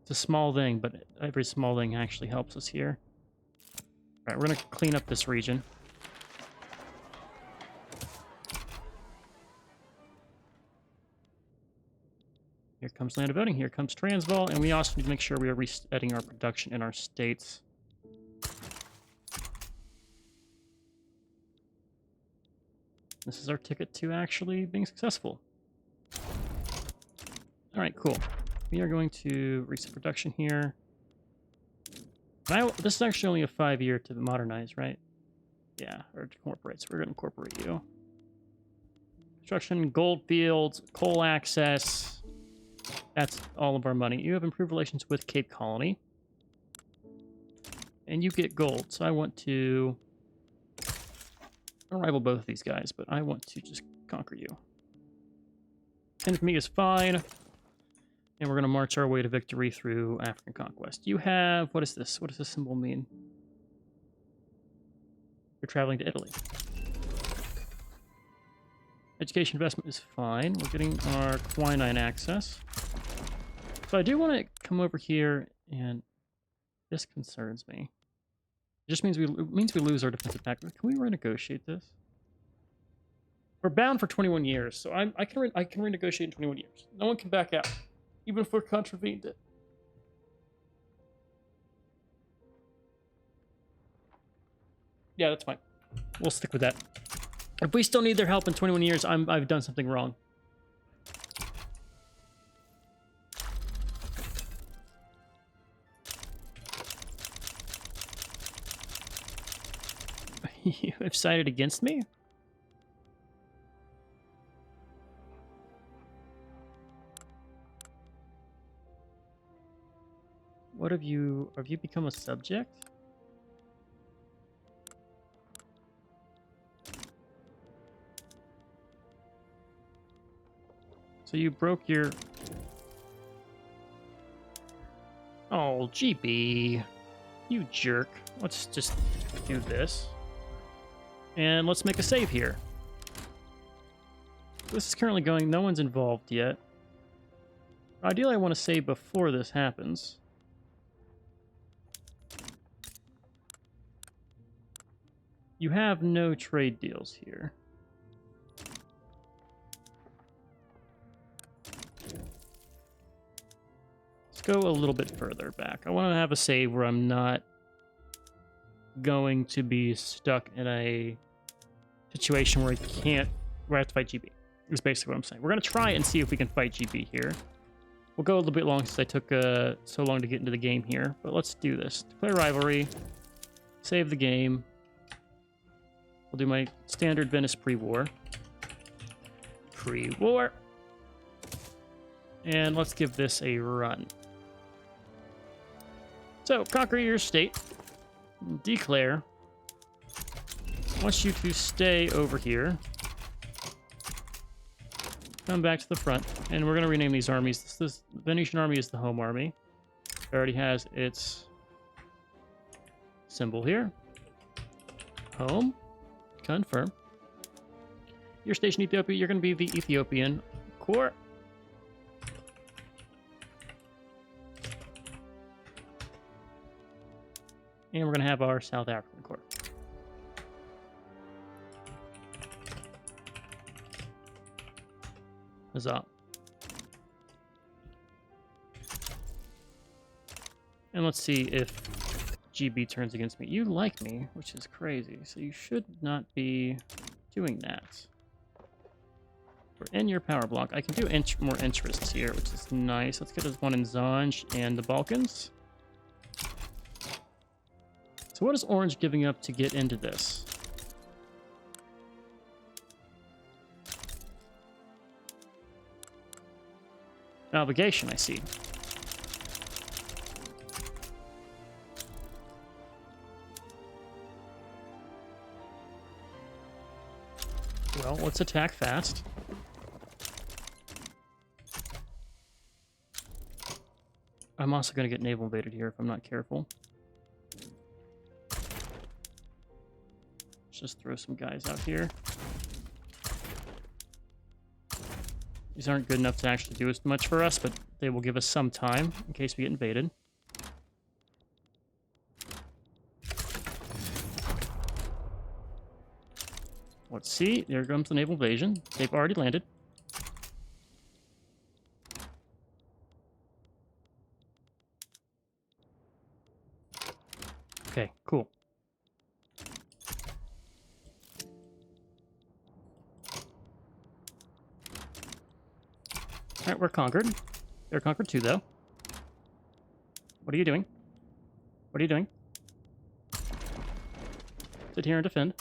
It's a small thing, but every small thing actually helps us here. All right, we're going to clean up this region. Here comes land of voting. Here comes Transvaal. And we also need to make sure we are resetting our production in our states. This is our ticket to actually being successful. All right, cool. We are going to reset production here. This is actually only a 5-year to modernize, right? Yeah, or to incorporate. So we're going to incorporate you. Construction, gold fields, coal access. That's all of our money. You have improved relations with Cape Colony. And you get gold. So I want to rival both of these guys, but I want to just conquer you. 10 for me is fine. And we're going to march our way to victory through African conquest. You have... What is this? What does this symbol mean? You're traveling to Italy. Education investment is fine. We're getting our quinine access. So I do want to come over here, and this concerns me. It just means we lose our defensive pact. Can we renegotiate this? We're bound for 21 years, so I can renegotiate in 21 years. No one can back out, even if we're contravened it. Yeah, that's fine. We'll stick with that. If we still need their help in 21 years, I've done something wrong. You have sided against me? What have you become a subject? So you broke your... Oh, GB. You jerk. Let's just do this. And let's make a save here. This is currently going... No one's involved yet. Ideally, I want to save before this happens. You have no trade deals here. Let's go a little bit further back. I want to have a save where I'm not going to be stuck in a situation where where I have to fight GB. Is basically what I'm saying. We're going to try and see if we can fight GB here. We'll go a little bit long since I took so long to get into the game here, but let's do this. Declare rivalry. Save the game. We'll do my standard Venice pre-war. Pre-war. And let's give this a run. So, conquer your state. Declare. I want you to stay over here. Come back to the front. And we're going to rename these armies. This Venetian army is the home army. It already has its symbol here. Home. Confirm. Your station Ethiopia, you're going to be the Ethiopian Corps. And we're going to have our South African Corps. Huzzah. And let's see if GB turns against me. You like me, which is crazy, so you should not be doing that. We're in your power block. I can do more interests here, which is nice. Let's get this one in Zanj and the Balkans. So what is Orange giving up to get into this? Obligation, I see. Well, let's attack fast. I'm also going to get naval invaded here if I'm not careful. Let's just throw some guys out here. These aren't good enough to actually do as much for us, but they will give us some time in case we get invaded. Let's see. There comes the naval invasion. They've already landed. Okay, cool. Alright, we're conquered. They're conquered too, though. What are you doing? What are you doing? Sit here and defend.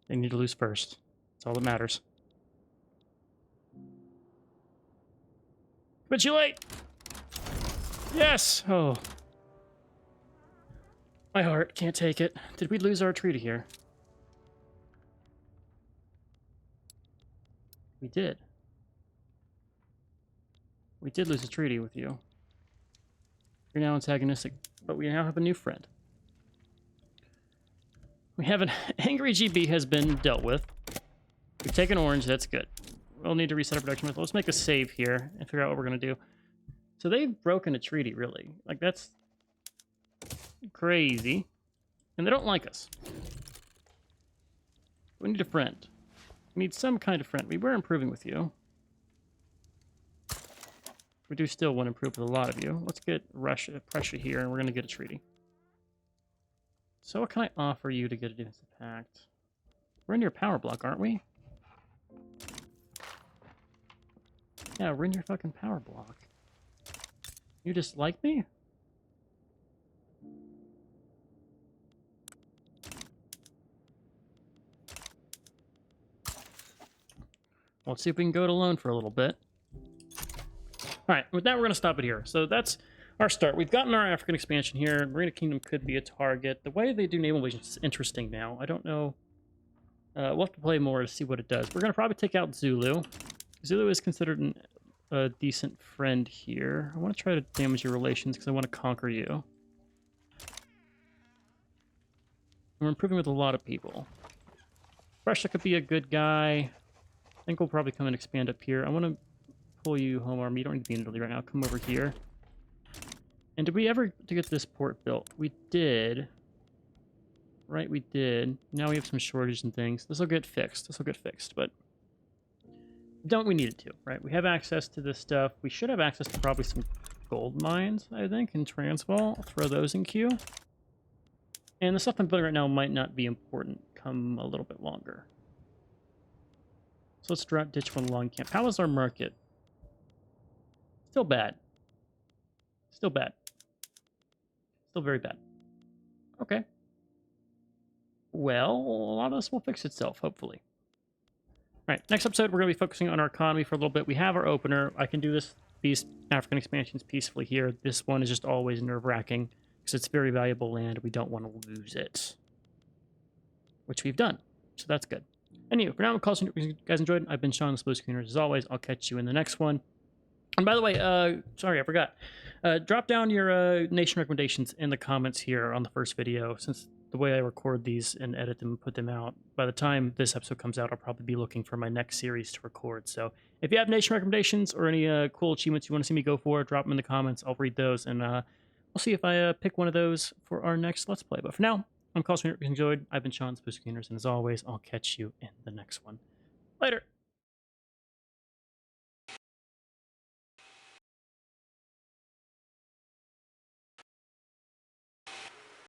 They need to lose first. That's all that matters. But you late! Yes! Oh. My heart can't take it. Did we lose our treaty here? We did. We did lose a treaty with you. You're now antagonistic, but we now have a new friend. We have an angry GB has been dealt with. We've taken orange, that's good. We'll need to reset our production method. Let's make a save here and figure out what we're going to do. So they've broken a treaty, really. Like, that's crazy. And they don't like us. We need a friend. We need some kind of friend. We were improving with you. We do still want to improve with a lot of you. Let's get Russia, Prussia here, and we're going to get a treaty. So what can I offer you to get a defensive pact? We're in your power block, aren't we? Yeah, we're in your fucking power block. You dislike me? Well, let's see if we can go it alone for a little bit. Alright, with that, we're going to stop it here. So that's our start. We've gotten our African expansion here. Marina Kingdom could be a target. The way they do naval invasion is interesting now. I don't know. We'll have to play more to see what it does. We're going to probably take out Zulu. Zulu is considered a decent friend here. I want to try to damage your relations because I want to conquer you. We're improving with a lot of people. Russia could be a good guy. I think we'll probably come and expand up here. I want to pull you home army. You don't need to be in Italy right now. Come over here. And did we ever get this port built? We did. Right, we did. Now we have some shortages and things. This will get fixed. This will get fixed, but don't we need it to, right? We have access to this stuff. We should have access to probably some gold mines, I think, in Transvaal. I'll throw those in queue. And the stuff I'm building right now might not be important come a little bit longer. So let's ditch one long camp. How is our market? Still bad. Still bad. Still very bad. Okay. Well, a lot of this will fix itself, hopefully. All right, next episode, we're going to be focusing on our economy for a little bit. We have our opener. I can do these African expansions peacefully here. This one is just always nerve-wracking because it's very valuable land. We don't want to lose it, which we've done. So that's good. Anyway, for now, I'm Carlson. If you guys enjoyed, I've been Sean, the Split Screeners. As always, I'll catch you in the next one. And by the way, sorry, I forgot. Drop down your nation recommendations in the comments here on the first video, since the way I record these and edit them and put them out, by the time this episode comes out, I'll probably be looking for my next series to record. So if you have nation recommendations or any cool achievements you want to see me go for, drop them in the comments. I'll read those, and we'll see if I pick one of those for our next Let's Play. But for now, I'm Carlson. If you enjoyed, I've been Sean, Spooky Gamers, and as always, I'll catch you in the next one. Later.